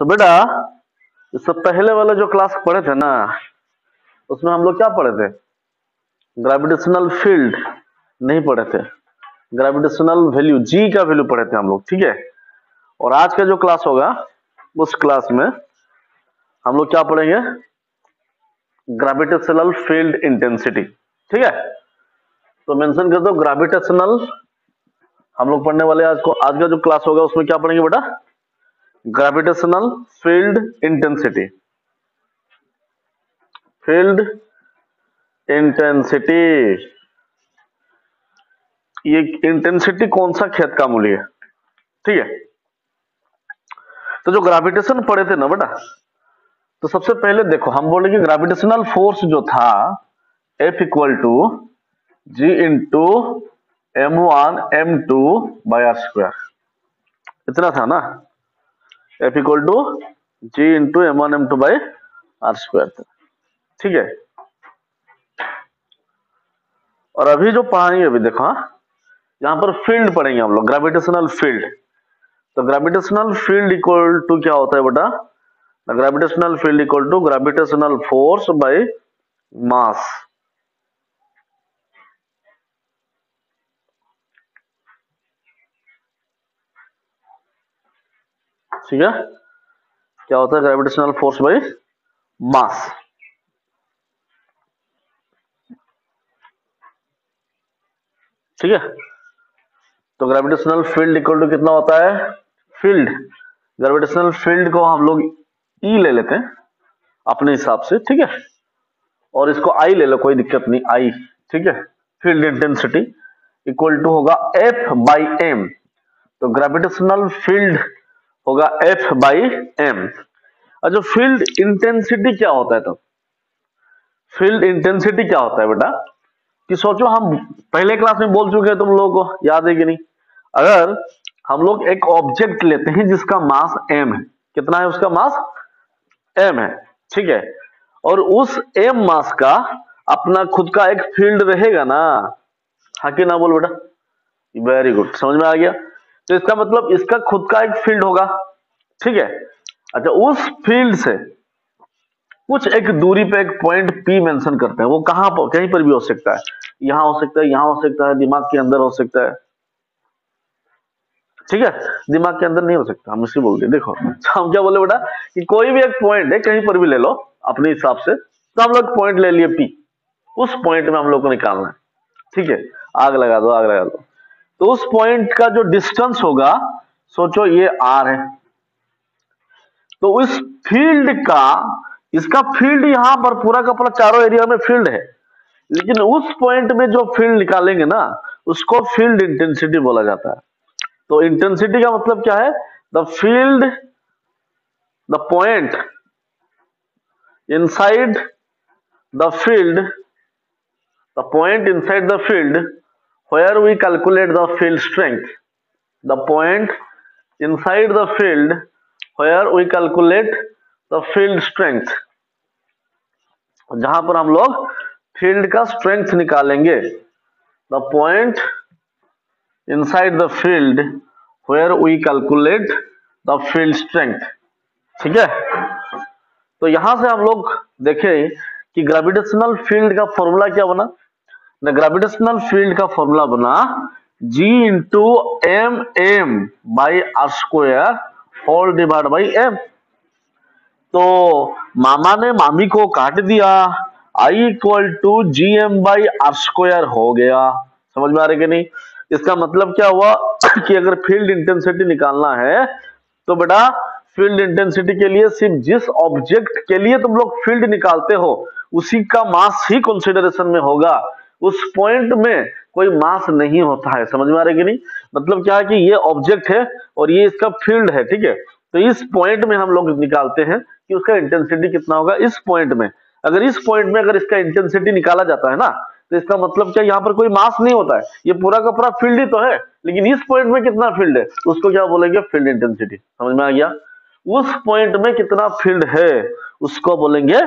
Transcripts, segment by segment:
तो बेटा इससे पहले वाला जो क्लास पढ़े थे ना, उसमें हम लोग क्या पढ़े थे? ग्रेविटेशनल फील्ड नहीं पढ़े थे, ग्रेविटेशनल वैल्यू जी का वैल्यू पढ़े थे हम लोग, ठीक है। और आज का जो क्लास होगा उस क्लास में हम लोग क्या पढ़ेंगे? ग्रेविटेशनल फील्ड इंटेंसिटी, ठीक है। तो मेंशन कर दो ग्रेविटेशनल, हम लोग पढ़ने वाले आज का जो क्लास होगा उसमें क्या पढ़ेंगे बेटा? Gravitational field intensity. Field intensity, ये इंटेंसिटी कौन सा खेत का मूल्य है, ठीक है। तो जो ग्रेविटेशन पढ़े थे ना बेटा, तो सबसे पहले देखो हम बोलेंगे ग्रेविटेशनल फोर्स जो था F equal to G into m1m2/r², इतना था ना। F equal to G into m1m2/r², ठीक है। और अभी जो पढ़ाएंगे, अभी देखो यहाँ पर फील्ड पढ़ेंगे हम लोग, ग्रेविटेशनल फील्ड। तो ग्रेविटेशनल फील्ड इक्वल टू क्या होता है बेटा? Gravitational field equal to gravitational force by mass, ठीक है। क्या होता है ग्रेविटेशनल फोर्स बाय मास? ठीक है। तो ग्रेविटेशनल फील्ड इक्वल टू कितना होता है? फील्ड, ग्रेविटेशनल फील्ड को हम लोग ई ले लेते हैं अपने हिसाब से, ठीक है। और इसको आई ले लो, कोई दिक्कत नहीं, आई, ठीक है। फील्ड इंटेंसिटी इक्वल टू होगा एफ बाई एम। तो ग्रेविटेशनल फील्ड होगा एफ बाई एम। और जो फील्ड इंटेंसिटी क्या होता है? तो फील्ड इंटेंसिटी क्या होता है बेटा? कि सोचो, हम पहले क्लास में बोल चुके हैं, तुम लोगों को याद है कि नहीं? अगर हम लोग एक ऑब्जेक्ट लेते हैं जिसका मास m है, कितना है उसका मास? m है, ठीक है। और उस m मास का अपना खुद का एक फील्ड रहेगा ना, हाँ कि ना बोल बेटा? वेरी गुड, समझ में आ गया। तो इसका मतलब इसका खुद का एक फील्ड होगा, ठीक है। अच्छा, उस फील्ड से कुछ एक दूरी पे एक पॉइंट P मेंशन करते हैं, वो कहां पर, कहीं पर भी हो सकता है, यहां हो सकता है, यहां हो सकता है, दिमाग के अंदर हो सकता है, ठीक है। दिमाग के अंदर नहीं हो सकता, हम इसी बोलते हैं। देखो हम क्या बोले बेटा कि कोई भी एक पॉइंट है, कहीं पर भी ले लो अपने हिसाब से। तो हम लोग पॉइंट ले लिए P, उस पॉइंट में हम लोग को निकालना है, ठीक है। आग लगा दो, आग लगा दो। तो उस पॉइंट का जो डिस्टेंस होगा, सोचो ये R है। तो इस फील्ड का, इसका फील्ड यहां पर पूरा का पूरा चारों एरिया में फील्ड है, लेकिन उस पॉइंट में जो फील्ड निकालेंगे ना, उसको फील्ड इंटेंसिटी बोला जाता है। तो इंटेंसिटी का मतलब क्या है? The field, the point inside the field, the point inside the field where we calculate the field strength, the point inside the field where we calculate the field strength, जहां पर हम लोग फील्ड का strength निकालेंगे। The point inside the field where we calculate the field strength, ठीक है। तो यहां से हम लोग देखें कि ग्रेविटेशनल फील्ड का फॉर्मूला क्या बना। द ग्रेविटेशनल फील्ड का फॉर्मूला बना G into M M by R² whole divide by M. तो मामा ने मामी को काट दिया, I equal to G M by R² हो गया। समझ में आ रहा है कि नहीं? इसका मतलब क्या हुआ कि अगर फील्ड इंटेंसिटी निकालना है तो बेटा फील्ड इंटेंसिटी के लिए सिर्फ जिस ऑब्जेक्ट के लिए तुम लोग फील्ड निकालते हो उसी का मास ही कंसीडरेशन में होगा। उस पॉइंट में कोई मास नहीं होता है। समझ में आ रहा है कि नहीं? मतलब क्या है कि ये ऑब्जेक्ट है और ये इसका फील्ड है, ठीक है। तो इस पॉइंट में हम लोग निकालते हैं कि उसका इंटेंसिटी कितना होगा। इस पॉइंट में अगर इसका इंटेंसिटी निकाला जाता है ना, तो इसका मतलब क्या, यहाँ पर कोई मास नहीं होता है, ये पूरा का पूरा फील्ड ही तो है, लेकिन इस पॉइंट में कितना फील्ड है उसको क्या बोलेंगे? Field intensity. समझ में आ गया? उस पॉइंट में कितना फील्ड है उसको बोलेंगे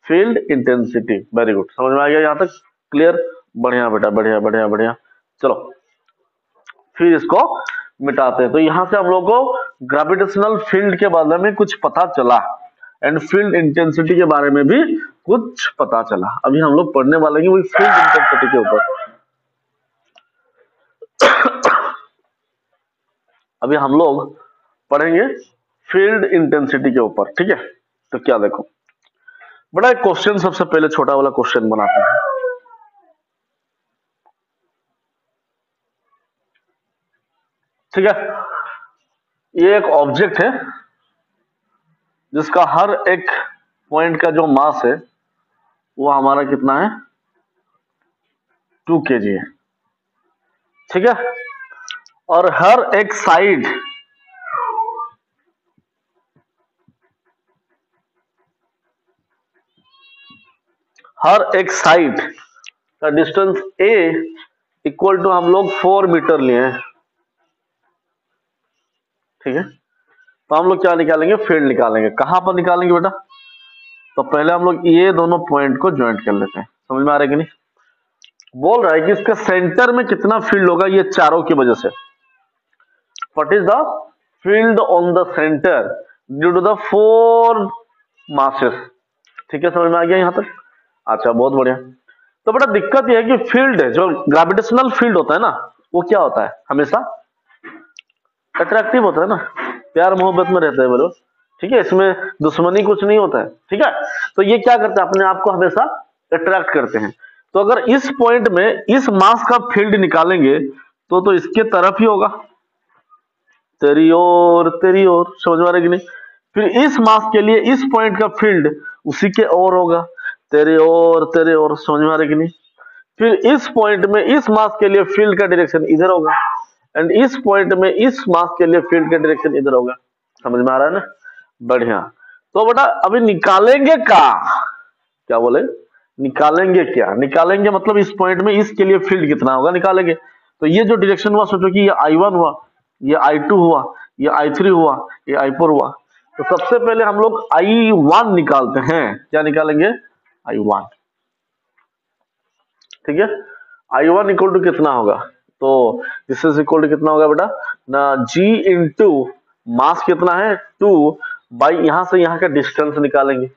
फील्ड इंटेंसिटी। वेरी गुड, समझ में आ गया यहां तक? क्लियर? बढ़िया बेटा, बढ़िया बढ़िया बढ़िया। चलो फिर इसको मिटाते हैं। तो यहां से हम लोग को ग्रेविटेशनल फील्ड के बारे में कुछ पता चला एंड फील्ड इंटेंसिटी के बारे में भी कुछ पता चला। अभी हम लोग पढ़ने वाले हैं वही फील्ड इंटेंसिटी के ऊपर। अभी हम लोग पढ़ेंगे फील्ड इंटेंसिटी के ऊपर, ठीक है। तो क्या देखो, बड़ा एक क्वेश्चन सबसे पहले छोटा वाला क्वेश्चन बनाते हैं। ठीक है, ये एक ऑब्जेक्ट है जिसका हर एक पॉइंट का जो मास है वो हमारा कितना है, 2 kg है। ठीक है, और हर एक साइड का डिस्टेंस a इक्वल टू हम लोग 4 मीटर लिए हैं। ठीक है, तो हम लोग क्या निकालेंगे, फील्ड निकालेंगे। कहां पर निकालेंगे बेटा, तो पहले हम लोग ये दोनों पॉइंट को ज्वाइंट कर लेते हैं। समझ में आ रहा है कि नहीं? बोल रहा है कि इसके सेंटर में कितना फील्ड होगा, ये चारों की वजह से। What is the field on the centre due to the 4 masses. ठीक है, समझ में आ गया यहां तक? अच्छा, बहुत बढ़िया। तो बड़ा दिक्कत यह है कि फील्ड जो ग्रेविटेशनल फील्ड होता है ना, वो क्या होता है, हमेशा अट्रैक्टिव होता है ना, प्यार मोहब्बत में रहते हैं बोलो। ठीक है, इसमें दुश्मनी कुछ नहीं होता है। ठीक है, तो ये क्या करते हैं, अपने आप को हमेशा अट्रैक्ट करते हैं। तो अगर इस पॉइंट में इस मास का फील्ड निकालेंगे तो इसके तरफ ही होगा, तेरी ओर। समझ में आ रहा है कि नहीं? फिर इस मास के लिए इस पॉइंट का फील्ड उसी के ओर होगा, तेरे ओर। समझ में आ रहा है कि नहीं? फिर इस पॉइंट में इस मास के लिए फील्ड का डायरेक्शन इधर होगा एंड इस पॉइंट में इस मास के लिए फील्ड का डायरेक्शन इधर होगा। समझ में आ रहा है ना? बढ़िया। तो बेटा अभी निकालेंगे क्या बोले, निकालेंगे क्या? निकालेंगे मतलब इस पॉइंट में इसके लिए फील्ड कितना होगा निकालेंगे। तो ये जो डायरेक्शन हुआ, सोचो कि ये I1 हुआ, ये I2 हुआ, ये I3 हुआ, ये I4 हुआ। तो सबसे पहले हम लोग I1 निकालते हैं। क्या निकालेंगे? I1। ठीक है, I1 इक्वल टू कितना होगा, तो दिस इज इक्वल टू कितना होगा बेटा ना, G इंटू मास कितना है 2 बाई यहां से यहां का डिस्टेंस निकालेंगे।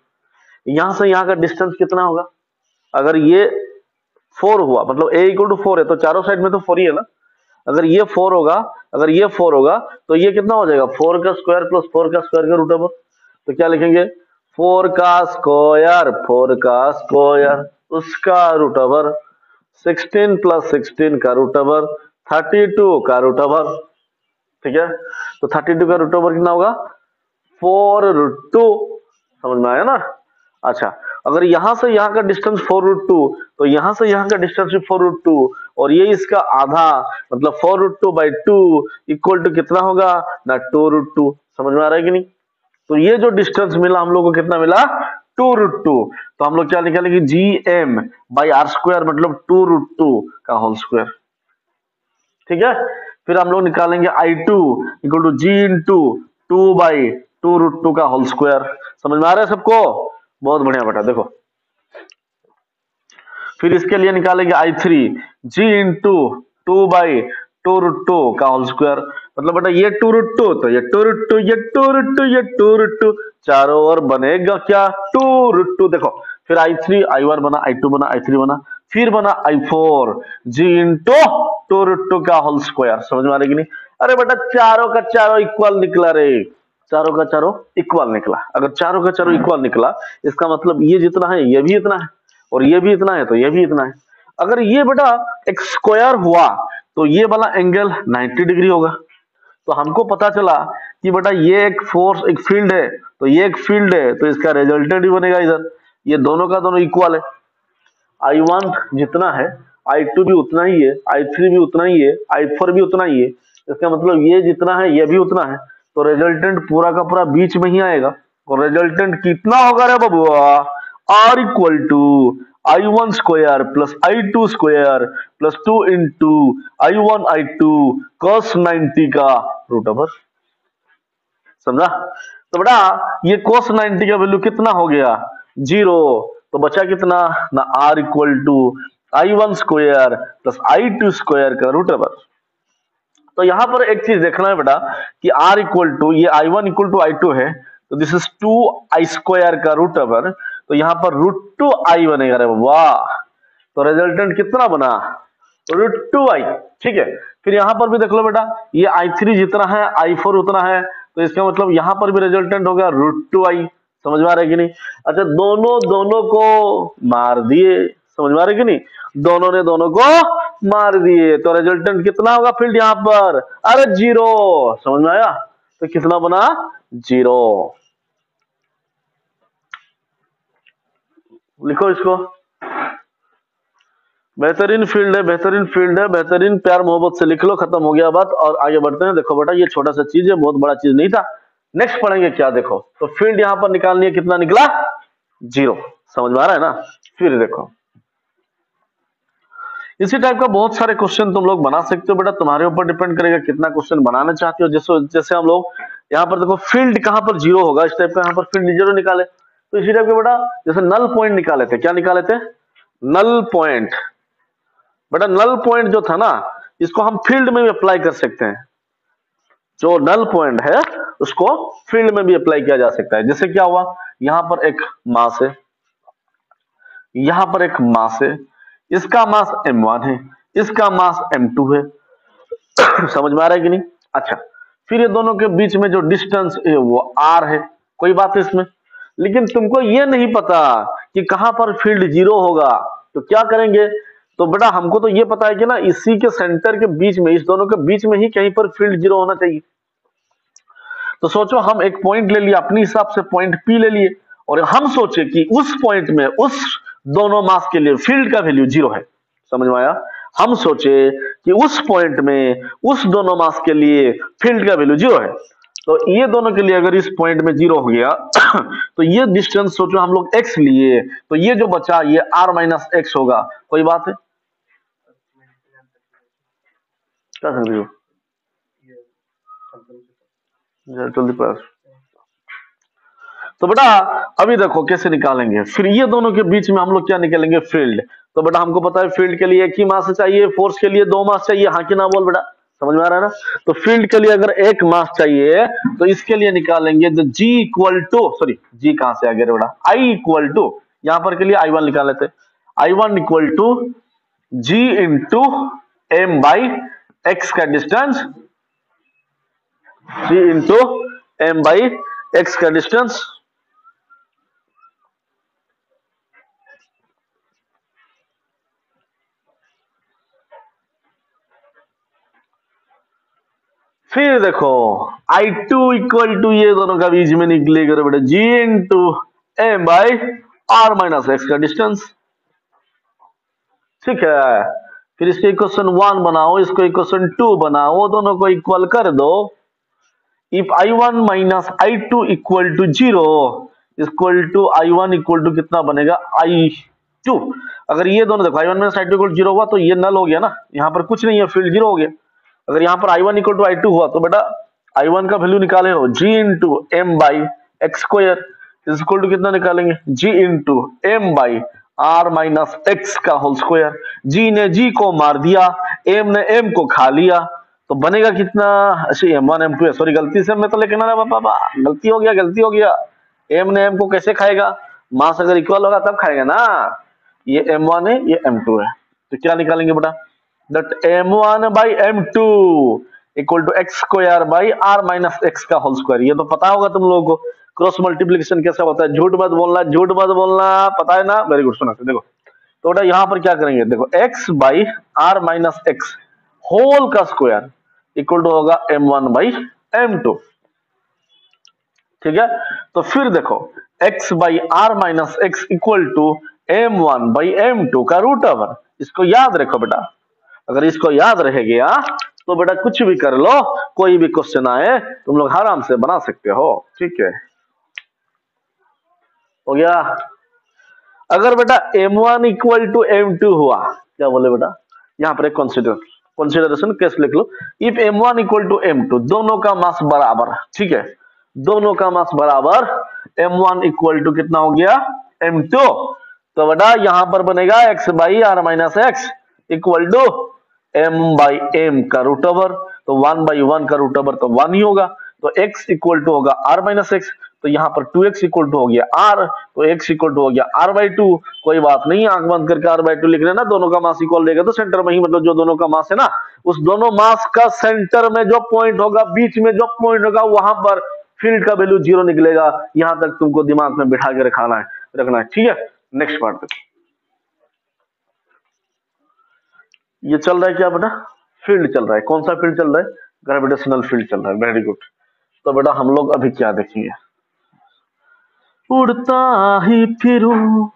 यहां से यहां का डिस्टेंस कितना होगा, अगर ये 4 हुआ मतलब a इक्वल टू 4 है तो चारों साइड में तो 4 ही है ना। अगर ये 4 होगा तो ये कितना हो जाएगा, 4 का स्क्वायर प्लस 4 का स्क्वायर का रूट ओवर। तो क्या लिखेंगे, 4 का स्क्वायर उसका रूट ओवर, 16 प्लस 16 का रूट ओवर, 32 का रूट ओवर। ठीक है, तो 32 का रूट ओवर कितना होगा, 4√2। समझ में आया ना? अच्छा, अगर यहां से यहां का डिस्टेंस 4√2 तो यहां से यहां का डिस्टेंस भी 4√2 और ये इसका आधा मतलब 4√2/2 इक्वल टू कितना होगा ना, 2√2। समझ में आ रहा है कि नहीं? तो ये जो डिस्टेंस मिला हम लोग को कितना मिला, 2√2। तो हम लोग क्या निकालेंगे, Gm/r² मतलब 2√2 का होल स्क्वायर। ठीक है, फिर हम लोग निकालेंगे I2 equal to G into 2/2√2 का होल स्क्वायर। समझ में आ रहा है सबको? बहुत बढ़िया बेटा। देखो फिर इसके लिए निकालेंगे I3 G इंटू 2/2√2 का होल स्क्वायर। मतलब बेटा ये 2√2 तो ये 2√2 ये 2√2 ये 2√2 चारों ओर बनेगा क्या, 2√2। देखो फिर I3 I1 बना, I2 बना, I3 बना, फिर बना I4 G इंटू 2√2 का होल स्क्वायर। समझ में आ रही कि नहीं? अरे बेटा चारों का चारों इक्वल निकला रे, चारों का चारों इक्वल निकला। अगर चारों का चारों इक्वल निकला इसका मतलब ये जितना है ये भी इतना है और ये भी इतना है तो ये भी इतना है। अगर ये बेटा एक स्क्वायर हुआ तो ये वाला एंगल 90 डिग्री होगा। तो हमको पता चला कि बेटा ये एक फोर्स एक फील्ड है तो ये एक फील्ड है तो इसका रिजल्टेंट भी बनेगा इधर। ये दोनों का दोनों इक्वल है, I1 जितना है I2 भी उतना ही है, I3 भी उतना ही है, I4 भी उतना ही है। इसका मतलब ये जितना है ये भी उतना है तो रिजल्टेंट पूरा का पूरा बीच में ही आएगा। और रिजल्टेंट कितना होगा रे बबुआ, R equal to I1 square plus I2 square plus 2 into I1 I2 cos 90 का रूट ओवर। समझा? तो बेटा ये cos 90 का वैल्यू कितना हो गया, 0। तो बचा कितना ना, R equal to I1 square plus I2 square का रूट ओवर। तो यहां पर एक चीज देखना है बेटा कि r इक्वल टू ये i1 इक्वल टू i2 है, तो दिस इज 2i² का रूट ओवर, तो यहां पर √2i बनेगा। रे वाह, तो रिजल्टेंट कितना बना, √2i। ठीक है, फिर यहां पर भी देख लो बेटा, ये i3 जितना है i4 उतना है, तो इसका मतलब यहां पर भी रिजल्टेंट हो गया √2i। समझ में आ रहा है कि नहीं? अच्छा, दोनों को मार दिए, समझ में आ रहा है कि नहीं? दोनों ने दोनों को मार दिए, तो रिजल्टेंट कितना होगा फील्ड यहां पर, अरे 0। समझ में आया? तो कितना बना, 0। लिखो इसको, बेहतरीन फील्ड है, बेहतरीन फील्ड है, बेहतरीन, प्यार मोहब्बत से लिख लो, खत्म हो गया बात और आगे बढ़ते हैं। देखो बेटा, ये छोटा सा चीज है, बहुत बड़ा चीज नहीं था। नेक्स्ट पढ़ेंगे क्या, देखो तो फील्ड यहां पर निकालनी है, कितना निकला, 0। समझ में आ रहा है ना? फिर देखो, इसी टाइप का बहुत सारे क्वेश्चन तुम लोग बना सकते हो बेटा, तुम्हारे ऊपर डिपेंड करेगा कितना क्वेश्चन बनाना चाहते हो। जैसे जैसे हम लोग यहाँ पर देखो फील्ड कहां पर 0 होगा, इस टाइप का यहाँ पर फील्ड 0 निकाले, तो इसी टाइप के बेटा जैसे नल पॉइंट निकाले थे, क्या निकाले थे, नल पॉइंट। बेटा नल पॉइंट जो था ना, इसको हम फील्ड में भी अप्लाई कर सकते हैं। जो नल पॉइंट है उसको फील्ड में भी अप्लाई किया जा सकता है। जैसे क्या हुआ, यहां पर एक मास है, यहां पर एक मास है, इसका मास m1 है, इसका मास m2 है। समझ में आ रहा है कि नहीं? अच्छा, फिर ये दोनों के बीच में जो डिस्टेंस है वो r है, कोई बात है इसमें, लेकिन तुमको ये नहीं पता कि कहां पर फील्ड 0 होगा, तो क्या करेंगे, तो बेटा हमको तो ये पता है कि ना इसी के सेंटर के बीच में, इस दोनों के बीच में ही कहीं पर फील्ड 0 होना चाहिए। तो सोचो हम एक पॉइंट ले लिया, अपने हिसाब से पॉइंट P ले लिए, और हम सोचे कि उस पॉइंट में उस दोनों मास के लिए फील्ड का वैल्यू 0 है। समझ में आया? हम सोचे कि उस पॉइंट में उस दोनों मास के लिए फील्ड का वैल्यू 0 है, तो ये दोनों के लिए अगर इस पॉइंट में 0 हो गया तो ये डिस्टेंस सोचो हम लोग x लिए, तो ये जो बचा ये r माइनस एक्स होगा। कोई बात है, क्या समझ रही हो? जल्दी पास। तो बेटा अभी देखो कैसे निकालेंगे, फिर ये दोनों के बीच में हम लोग क्या निकालेंगे, फील्ड। तो बेटा हमको पता है फील्ड के लिए एक ही मास चाहिए, फोर्स के लिए 2 मास चाहिए, हाँ कि ना बोल बेटा, समझ में आ रहा है ना? तो फील्ड के लिए अगर एक मास चाहिए तो इसके लिए निकालेंगे तो G equal to, sorry G कहां से आ गया बेटा, I इक्वल टू, यहां पर के लिए I1 निकाल लेते, I1 equal to G into M by x का distance, G into M by x का डिस्टेंस। फिर देखो I2 इक्वल टू ये दोनों का बीच में निकलेगा बेटा G into M by R minus X का डिस्टेंस। ठीक है, फिर इसको इक्वेशन 1 बनाओ, इसको इक्वेशन 2 बनाओ, दोनों को इक्वल कर दो। If I1 minus I2 equal to 0 equal to I1 equal to कितना बनेगा, I2। अगर ये दोनों देखो I1 minus I2 equal to 0 हुआ तो ये नल हो गया ना, यहाँ पर कुछ नहीं है, फील्ड 0 हो गया। अगर यहाँ पर I1 इक्वल टू I2 हुआ तो बेटा I1 का वैल्यू निकाले हो G into M by X square equal to कितना निकालेंगे, G into M by R minus X का होल स्क्वायर। G ने G को मार दिया, M ने M को खा लिया, तो बनेगा कितना, अच्छा M1 M2 है, सॉरी गलती से मैं तो लेके ना बाबा, गलती हो गया, गलती हो गया। M ने M को कैसे खाएगा, मास अगर इक्वल होगा तब खाएगा ना, ये M1 है ये M2 है, तो क्या निकालेंगे बेटा, that m1 by m2 equal to X square by R minus X का होल स्क्वायर। ये तो पता होगा तुम लोगों को, क्रॉस मल्टीप्लिकेशन कैसा होता है, झूठ मत बोलना, झूठ मत बोलना, पता है ना, वेरी गुड। सुना देखो, तो बेटा यहां पर क्या करेंगे, देखो x by R minus X whole का स्क्वायर इक्वल टू होगा m1 बाई m2। ठीक है, तो फिर देखो x by R minus X equal to m1 by m2 का रूट ओवर। इसको याद रखो बेटा, अगर इसको याद रह गया तो बेटा कुछ भी कर लो, कोई भी क्वेश्चन आए तुम लोग आराम से बना सकते हो। ठीक है, हो गया। अगर बेटा m1 इक्वल टू m2 हुआ, क्या बोले बेटा, यहां पर एक कंसीडरेशन केस लिख लो। If m1 equal to m2 दोनों का मास बराबर, ठीक है, दोनों का मास बराबर, m1 इक्वल टू कितना हो गया, m2, तो बेटा यहां पर बनेगा x by R minus X equal to m by m का रूट ओवर। तो 1/1 का रूट ओवर तो 1 ही होगा, तो x इक्वल टू होगा r माइनस एक्स, तो यहाँ पर 2x इक्वल टू हो गया r, तो x इक्वल टू हो गया r/2। कोई बात नहीं, आंख बंद करके r/2 लिख लेना, दोनों का मास इक्वल देगा तो सेंटर में ही, मतलब जो दोनों का मास है ना, उस दोनों मास का सेंटर में जो पॉइंट होगा, बीच में जो पॉइंट होगा, वहां पर फील्ड का वैल्यू 0 निकलेगा। यहां तक तुमको दिमाग में बिठा के रखना है, ठीक है। नेक्स्ट पार्ट देखो, ये चल रहा है क्या बेटा, फील्ड चल रहा है। कौन सा फील्ड चल रहा है, ग्रेविटेशनल फील्ड चल रहा है, वेरी गुड। तो बेटा हम लोग अभी क्या देखेंगे, उड़ता ही फिरूं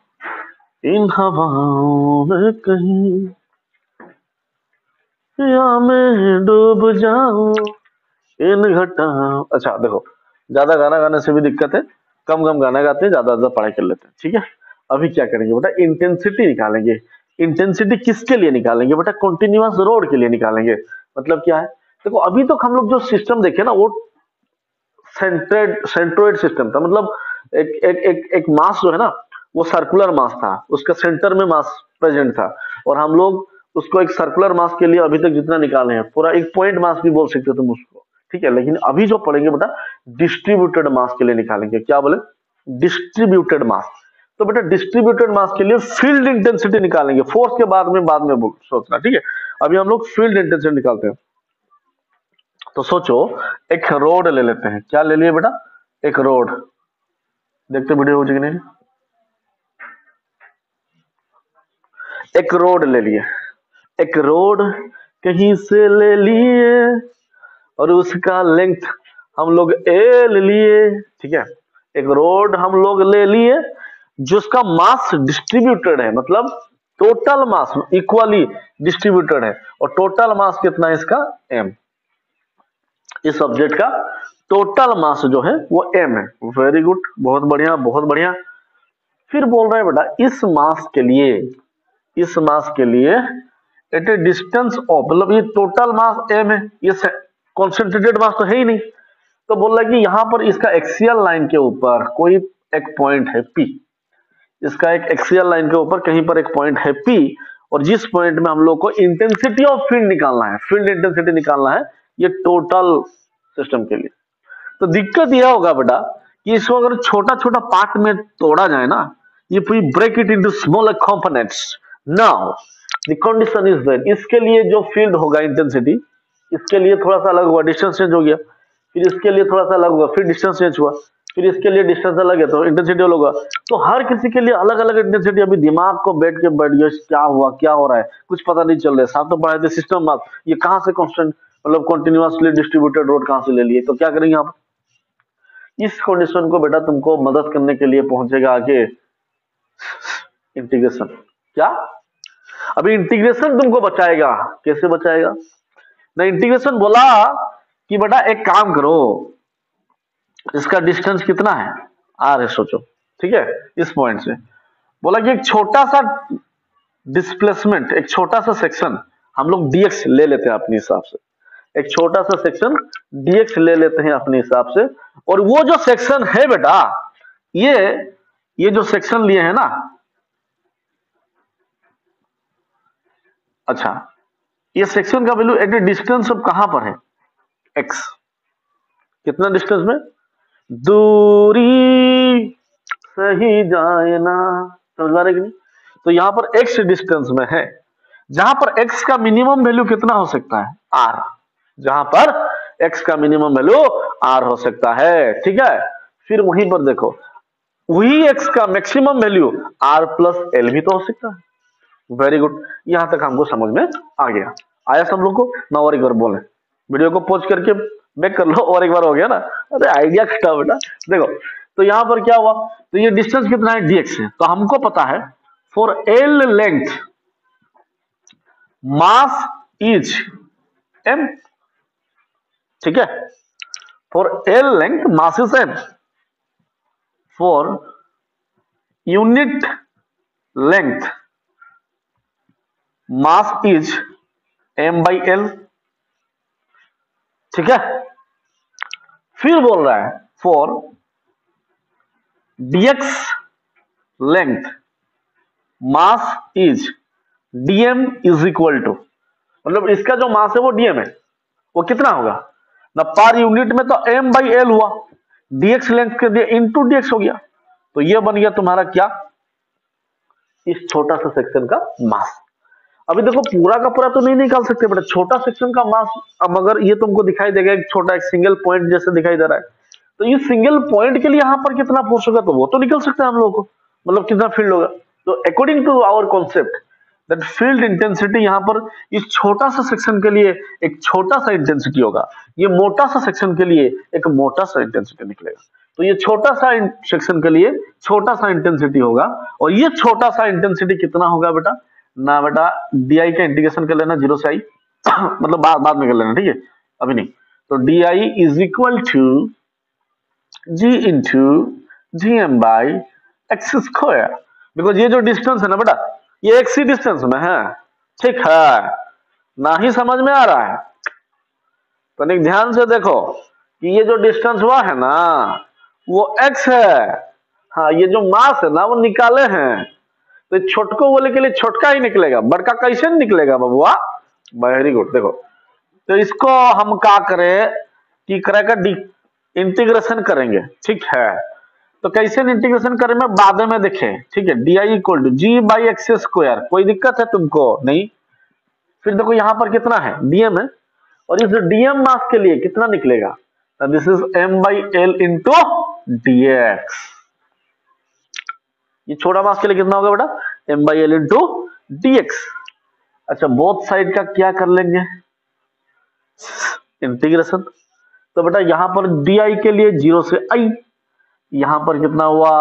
इन हवाओं में कहीं, या मैं डूब जाऊं इन घटाओं। अच्छा देखो, ज्यादा गाना गाने से भी दिक्कत है, कम कम गाना गाते हैं, ज्यादा ज्यादा पढ़ाई कर लेते हैं, ठीक है। अभी क्या करेंगे बेटा, इंटेंसिटी निकालेंगे। इंटेंसिटी किसके लिए निकालेंगे बेटा, कंटिन्यूअस रोड के लिए निकालेंगे। मतलब क्या है, देखो अभी तक हम लोग जो सिस्टम देखे ना, वो सेंट्रोइड सिस्टम था, मतलब एक मास जो है ना, वो सर्कुलर मास था, उसका सेंटर में मास प्रेजेंट था, और हम लोग उसको एक सर्कुलर मास के लिए अभी तक जितना निकाले हैं, पूरा एक पॉइंट मास भी बोल सकते हो तुम उसको, ठीक है। लेकिन अभी जो पढ़ेंगे बेटा, डिस्ट्रीब्यूटेड मास के लिए निकालेंगे। क्या बोले, डिस्ट्रीब्यूटेड मास। तो बेटा डिस्ट्रीब्यूटेड मास के लिए फील्ड इंटेंसिटी निकालेंगे, फोर्स के बाद में सोचना, ठीक है। अभी हम लोग फील्ड इंटेंसिटी निकालते हैं। तो सोचो, एक रोड ले लेते हैं। क्या ले लिए बेटा, एक रोड। देखते वीडियो हो जाएगी नहीं, एक रोड ले लिए, एक रोड कहीं से ले लिए, और उसका लेंथ हम लोग ए ले लिए, ठीक है। एक रोड हम लोग ले लिए जिसका मास डिस्ट्रीब्यूटेड है, मतलब टोटल मास इक्वली डिस्ट्रीब्यूटेड है, और टोटल मास कितना है इसका, m। इस ऑब्जेक्ट का टोटल मास जो है वो m है। वेरी गुड, बहुत बढ़िया बहुत बढ़िया। फिर बोल रहे हैं बेटा इस मास के लिए एट ए डिस्टेंस ऑफ, मतलब ये टोटल मास m है, ये कॉन्सेंट्रेटेड मास तो है ही नहीं। तो बोल रहा है कि यहां पर इसका एक्सियल लाइन के ऊपर कोई एक पॉइंट है P, इसका एक एक्सियल लाइन के ऊपर कहीं पर एक पॉइंट है P, और जिस पॉइंट में हम लोग को इंटेंसिटी ऑफ फील्ड निकालना है, फील्ड इंटेंसिटी निकालना है, ये टोटल सिस्टम के लिए। तो दिक्कत यह होगा बेटा कि इसको अगर छोटा छोटा पार्ट में तोड़ा जाए ना, ये we break it into smaller components. Now the condition is that इसके लिए जो फील्ड होगा इंटेंसिटी, इसके लिए थोड़ा सा अलग हुआ, डिस्टेंस चेंज हो गया, फिर इसके लिए थोड़ा सा अलग हुआ, फिर डिस्टेंस चेंज हुआ, फिर इसके लिए डिस्टेंस अलग है तो इंटेंसिटी अलग होगा। तो हर किसी के लिए अलग अलग इंटेंसिटी। अभी दिमाग को बैठ गया, क्या हुआ क्या हो रहा है, कुछ पता नहीं चल रहा है। साथ तो पढ़ाए थे सिस्टम मास, ये कहां से कांस्टेंट, मतलब कंटिन्यूअसली डिस्ट्रीब्यूटेड रोड कहां से ले लिए। तो क्या करेंगे आप, इस कंडीशन को बेटा तुमको मदद करने के लिए पहुंचेगा आगे इंटीग्रेशन। क्या, अभी इंटीग्रेशन तुमको बचाएगा। कैसे बचाएगा ना, इंटीग्रेशन बोला कि बेटा एक काम करो, इसका डिस्टेंस कितना है, r है, सोचो, ठीक है। इस पॉइंट से बोला कि एक छोटा सा डिस्प्लेसमेंट, एक छोटा सा सेक्शन हम लोग dx ले लेते हैं अपने हिसाब से, एक छोटा सा सेक्शन dx ले लेते हैं अपने हिसाब से। और वो जो सेक्शन है बेटा, ये जो सेक्शन लिए है ना, अच्छा ये सेक्शन का value at a distance of कहां पर है, x। कितना डिस्टेंस में, दूरी सही जाए ना, समझ पा रहे कि नहीं। तो यहां पर x डिस्टेंस में है, जहां पर x का मिनिमम वैल्यू कितना हो सकता है, r। जहां पर x का मिनिमम वैल्यू r हो सकता है, ठीक है। फिर वहीं पर देखो, वही x का maximum value r plus l भी तो हो सकता है। वेरी गुड, यहां तक हमको समझ में आ गया। आया सब लोग को ना, और एक बार बोले, वीडियो को पॉज करके बैक कर लो, और एक बार हो गया ना। अरे आइडिया कितना बेटा, देखो तो यहां पर क्या हुआ, तो ये डिस्टेंस कितना है, dx है। तो हमको पता है for l length mass is m, ठीक है। For l length mass is m, for unit length mass is m/l, ठीक है। फिर बोल रहा है for dx length mass is dm is equal to, मतलब इसका जो मास है वो dm है, वो कितना होगा ना, पर यूनिट में तो m बाई एल हुआ, dx लेंथ के दिए इंटू dx हो गया, तो ये बन गया तुम्हारा क्या, इस छोटा सा सेक्शन का मास। अभी देखो पूरा का पूरा तो नहीं निकाल सकते बेटा, छोटा सेक्शन का मास, अब अगर ये तुमको दिखाई देगा एक छोटा एक सिंगल पॉइंट जैसे दिखाई दे रहा है, तो ये सिंगल पॉइंट के लिए यहाँ पर कितना फोर्स होगा, तो वो तो निकल सकता है हम लोगों को, मतलब कितना फील्ड होगा। तो according to our concept that field intensity यहाँ पर इस छोटा सा सेक्शन के लिए एक छोटा सा इंटेंसिटी होगा, ये मोटा सा सेक्शन के लिए एक मोटा सा इंटेंसिटी निकलेगा। तो ये छोटा सा सेक्शन के लिए छोटा सा इंटेंसिटी होगा, और ये छोटा सा इंटेंसिटी कितना होगा बेटा, ना बेटा डी का इंटीग्रेशन कर लेना जीरो से आई मतलब बाद में कर लेना, ठीक है, अभी नहीं। तो D I is equal to G into G M by X square, because ये जो डिस्टेंस है ना बेटा, ये एक्स ही डिस्टेंस में है, ठीक है, ना ही समझ में आ रहा है, तो नहीं, ध्यान से देखो कि ये जो डिस्टेंस हुआ है ना वो x है, हाँ ये जो मास है ना वो निकाले हैं, तो छोटको बोले के लिए छोटका ही निकलेगा, बड़का कैसे निकलेगा बबुआ, वेरी गुड। देखो तो इसको हम क्या करें कि करेगा इंटीग्रेशन करेंगे, ठीक है, तो कैसे इंटीग्रेशन करें मैं बाद में देखें, ठीक है, D I equal to G by X square, कोई दिक्कत है तुमको नहीं। फिर देखो यहां पर कितना है डीएम है, और इस डीएम मास के लिए कितना निकलेगा, this is M by L into DX, ये छोटा मास के लिए कितना होगा बेटा, M by L into DX. अच्छा बोथ साइड का क्या कर लेंगे इंटीग्रेशन, तो बेटा यहां पर डी आई के लिए जीरो से आई, यहां पर कितना हुआ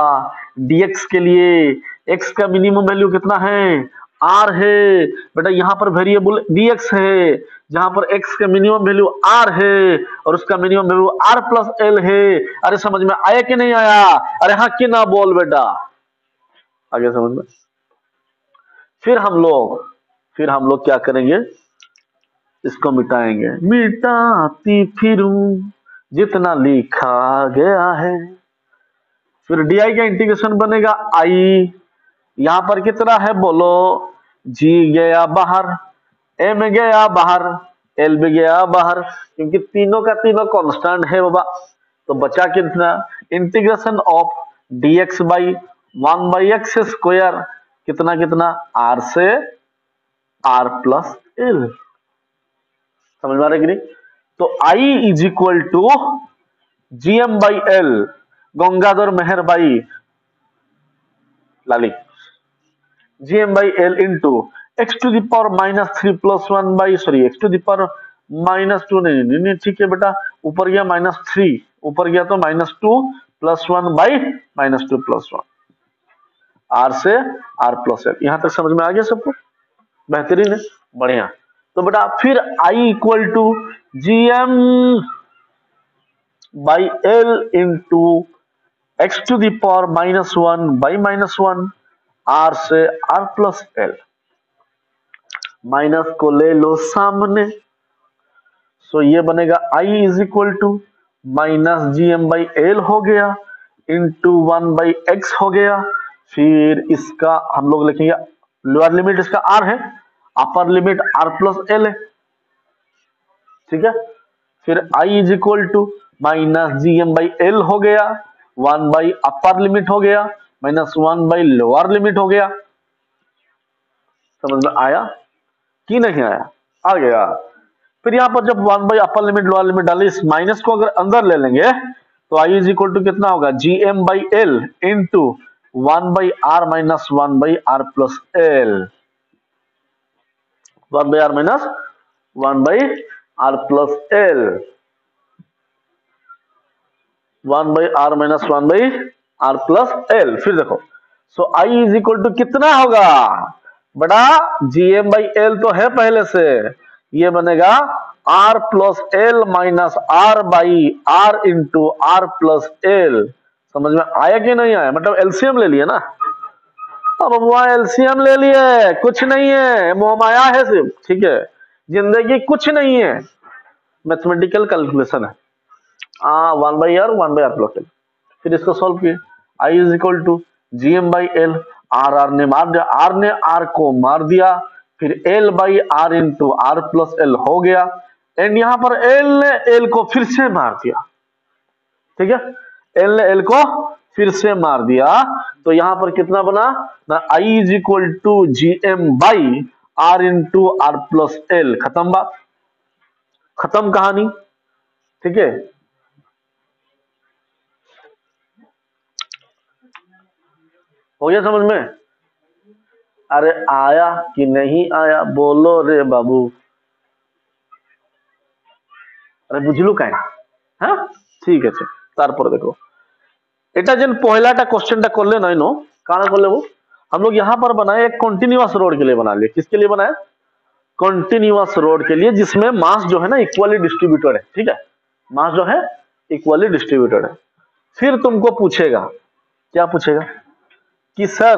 dx के लिए x का मिनिमम वैल्यू कितना है r है बेटा, यहां पर वेरिएबल dx है, जहां पर x का मिनिमम वैल्यू r है और उसका minimum value r plus L है। अरे समझ में आया कि नहीं आया, अरे हाँ कि ना बोल बेटा, आगे समझ में। फिर हम लोग क्या करेंगे, इसको मिटाएंगे, मिटाती फिरूं जितना लिखा गया है, फिर डी आई का इंटीग्रेशन बनेगा आई, यहां पर कितना है बोलो, जी गया बाहर, एम गया बाहर, एल भी गया बाहर, क्योंकि तीनों का तीनों कांस्टेंट है बाबा, तो बचा कितना, integration of dx by 1 by X square, कितना कितना r से r प्लस एल, समझ में आ रहा है कि नहीं। तो I is equal to G M by L, Gangadhar Meher by Lali, G M by L into x to the power minus three plus one by sorry X to the power minus two, नहीं ठीक है बेटा, ऊपर गया माइनस थ्री, ऊपर गया तो minus two plus one by minus two plus one, R से आर प्लस एल, यहां तक समझ में आ गया सबको, बेहतरीन है, बढ़िया। तो बेटा फिर I equal to G M by L into x to the power minus one by minus one, R से आर प्लस एल, माइनस को ले लो सामने, सो ये बनेगा I is equal to minus G M by L हो गया into one by x हो गया, फिर इसका हम लोग लिखेंगे लोअर लिमिट इसका आर है, upper limit R plus L है, ठीक है, फिर I is equal to minus G M by L हो गया, वन बाई अपर लिमिट हो गया minus one by lower limit हो गया, समझ में आया कि नहीं आया, आ गया। फिर यहां पर जब one by upper limit lower limit डाले, इस माइनस को अगर अंदर ले लेंगे तो आई इज इक्वल टू कितना होगा, G M by L into one by R minus one by R plus L, one by R minus one by R plus L, one by R minus one by R plus L. फिर देखो so I is equal to कितना होगा बड़ा, जी M by L तो है पहले से, ये बनेगा R plus L minus R by R into R plus L, समझ में आया कि नहीं आया, मतलब एलसीएम ले लिए ना, अब वह एलसीएम ले लिए, कुछ नहीं है, मोहमाया है सिर्फ, ठीक है, जिंदगी कुछ नहीं है, मैथमेटिकल कैलकुलेशन है, one by R plus L. फिर इसको सॉल्व किए, I is equal to G M by L, R ने मार दिया, आर ने आर को मार दिया, फिर L by R into R plus L हो गया, एंड यहां पर एल ने एल को फिर से मार दिया, ठीक है, एल ने एल को फिर से मार दिया, तो यहां पर कितना बना ना, I is equal to G M by R into R plus L. खत्म बात, खत्म कहानी, ठीक है। हो गया समझ में? अरे आया कि नहीं आया बोलो रे बाबू, अरे बुझलू कहीं, हाँ ठीक है। तारपर देखो এটা যেন পहलाটা क्वेश्चनটা করলে নয় नो কারা করলে वो, हम लोग यहाँ पर बनाए एक कंटिन्यूअस रोड के लिए बना लिए। किसके लिए बनाए? कंटिन्यूअस रोड के लिए, जिसमें मास जो है ना इक्वली डिस्ट्रीब्यूटेड है, ठीक है, मास जो है इक्वली डिस्ट्रीब्यूटेड है। फिर तुमको पूछेगा, क्या पूछेगा कि सर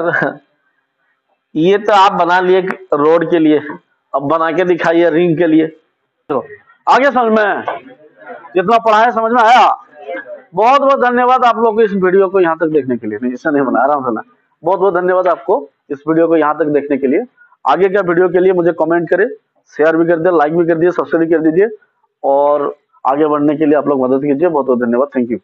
ये तो आप बना लिए रोड के लिए, अब बना के दिखाइए रिंग के लिए। तो आगे समझ में, जितना पढ़ा है समझ में आया? बहुत बहुत धन्यवाद आप लोग को इस वीडियो को यहाँ तक देखने के लिए। नहीं ऐसा नहीं बना रहा हूँ ना, बहुत बहुत धन्यवाद आपको इस वीडियो को यहाँ तक देखने के लिए। आगे क्या वीडियो के लिए मुझे कमेंट करें, शेयर भी कर दिए, लाइक भी कर दिए, सब्सक्राइब कर दीजिए, और आगे बढ़ने के लिए आप लोग मदद कीजिए। बहुत बहुत धन्यवाद, थैंक यू।